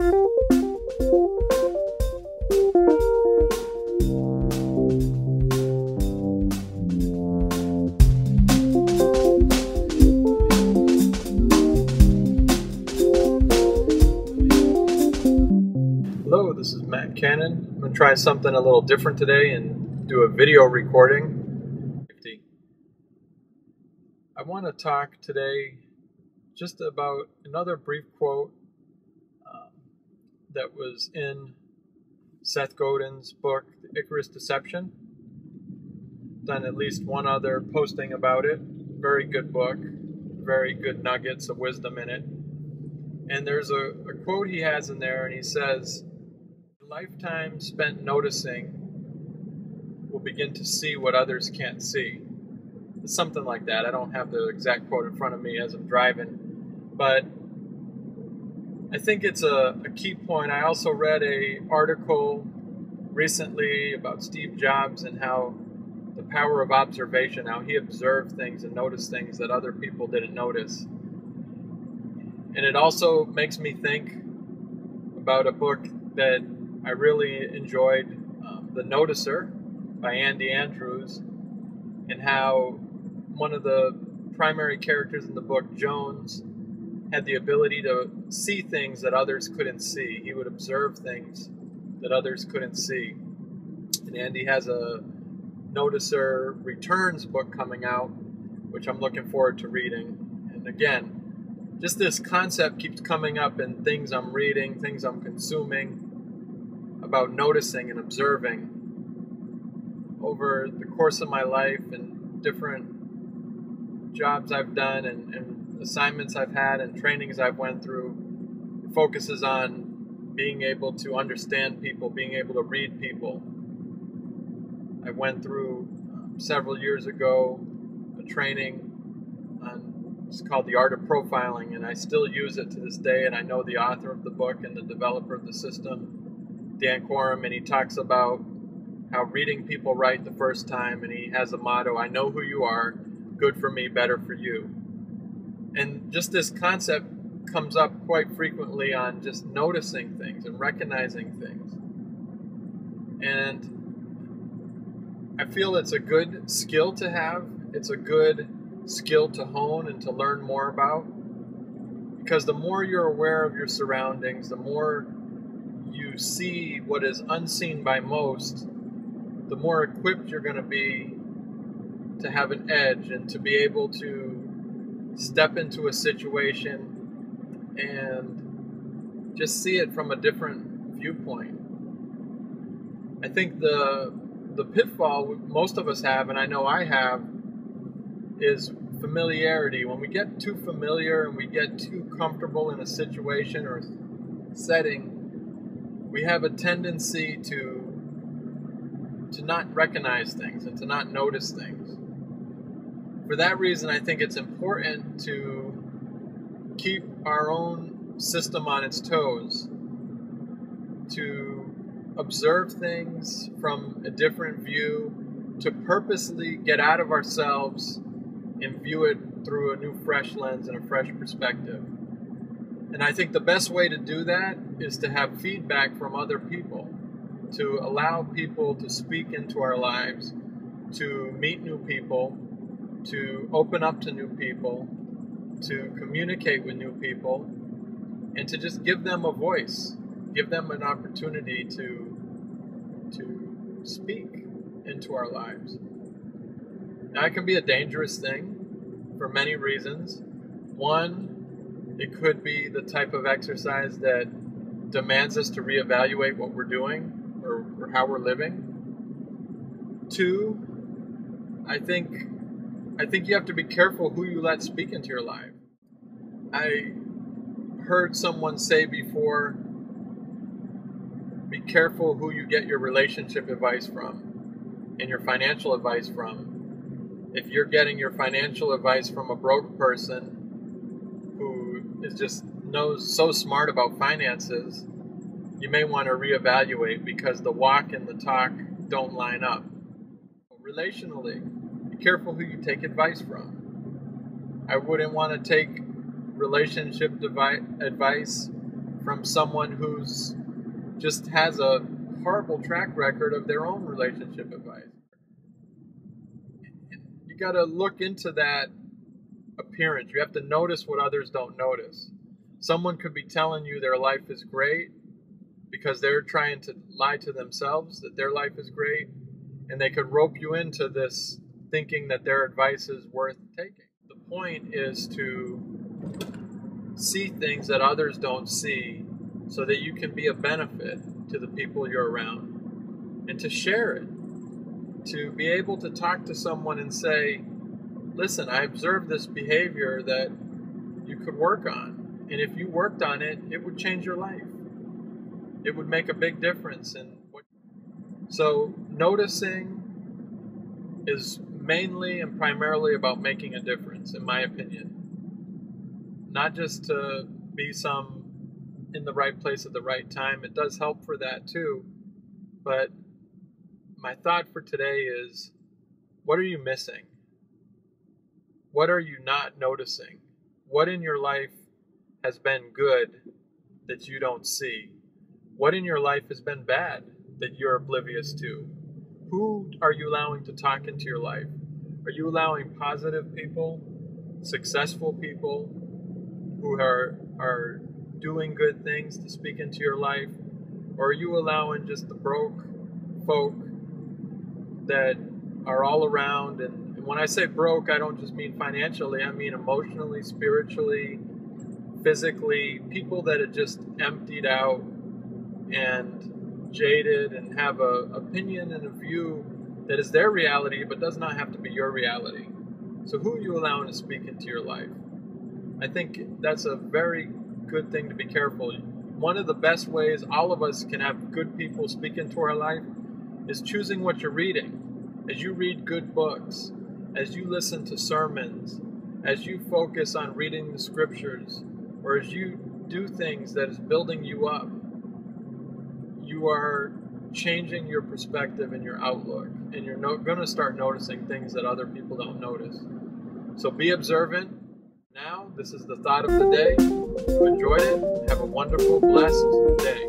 Hello, this is Matt Cannon. I'm going to try something a little different today and do a video recording. I want to talk today just about another brief quote that was in Seth Godin's book, The Icarus Deception. Done at least one other posting about it. Very good book, very good nuggets of wisdom in it. And there's a quote he has in there, and he says, "A lifetime spent noticing will begin to see what others can't see." It's something like that. I don't have the exact quote in front of me as I'm driving, but I think it's a key point. I also read an article recently about Steve Jobs and how the power of observation, how he observed things and noticed things that other people didn't notice. And it also makes me think about a book that I really enjoyed, The Noticer by Andy Andrews, and how one of the primary characters in the book, Jones, had the ability to see things that others couldn't see. He would observe things that others couldn't see. And Andy has a Noticer Returns book coming out, which I'm looking forward to reading. And again, just this concept keeps coming up in things I'm reading, things I'm consuming, about noticing and observing. Over the course of my life and different jobs I've done and assignments I've had and trainings I've went through, it focuses on being able to understand people, being able to read people. I went through several years ago a training on, it's called The Art of Profiling, and I still use it to this day, and I know the author of the book and the developer of the system, Dan Quorum, and he talks about how reading people right the first time, and he has a motto, "I know who you are, good for me, better for you." And just this concept comes up quite frequently on just noticing things and recognizing things. And I feel it's a good skill to have. It's a good skill to hone and to learn more about. Because the more you're aware of your surroundings, the more you see what is unseen by most, the more equipped you're going to be to have an edge and to be able to step into a situation and just see it from a different viewpoint. I think the pitfall most of us have, and I know I have, is familiarity. When we get too familiar and we get too comfortable in a situation or setting, we have a tendency to not recognize things and to not notice things. For that reason, I think it's important to keep our own system on its toes, to observe things from a different view, to purposely get out of ourselves and view it through a new fresh lens and a fresh perspective. And I think the best way to do that is to have feedback from other people, to allow people to speak into our lives, to meet new people, to open up to new people, to communicate with new people, and to just give them a voice, give them an opportunity to speak into our lives. Now, it can be a dangerous thing for many reasons. One, it could be the type of exercise that demands us to reevaluate what we're doing or how we're living. Two, I think you have to be careful who you let speak into your life. I heard someone say before, be careful who you get your relationship advice from and your financial advice from. If you're getting your financial advice from a broke person who is just knows so smart about finances, you may want to reevaluate because the walk and the talk don't line up. Relationally, be careful who you take advice from. I wouldn't want to take relationship advice from someone who's just has a horrible track record of their own relationship advice. You got to look into that appearance. You have to notice what others don't notice. Someone could be telling you their life is great because they're trying to lie to themselves that their life is great, and they could rope you into this thinking that their advice is worth taking. The point is to see things that others don't see so that you can be a benefit to the people you're around, and to share it, to be able to talk to someone and say, listen, I observed this behavior that you could work on, and if you worked on it, it would change your life. It would make a big difference in what. So noticing is mainly and primarily about making a difference, in my opinion. Not just to be some in the right place at the right time. It does help for that too. But my thought for today is, what are you missing? What are you not noticing? What in your life has been good that you don't see? What in your life has been bad that you're oblivious to? Who are you allowing to talk into your life? Are you allowing positive people, successful people who are doing good things to speak into your life? Or are you allowing just the broke folk that are all around? And when I say broke, I don't just mean financially, I mean emotionally, spiritually, physically, people that are just emptied out and jaded and have a opinion and a view that is their reality but does not have to be your reality. So who are you allowing to speak into your life? I think that's a very good thing to be careful. One of the best ways all of us can have good people speak into our life is choosing what you're reading. As you read good books, as you listen to sermons, as you focus on reading the scriptures, or as you do things that is building you up, you are changing your perspective and your outlook, and you're going to start noticing things that other people don't notice. So be observant. Now, this is the thought of the day. If you enjoyed it, have a wonderful, blessed day.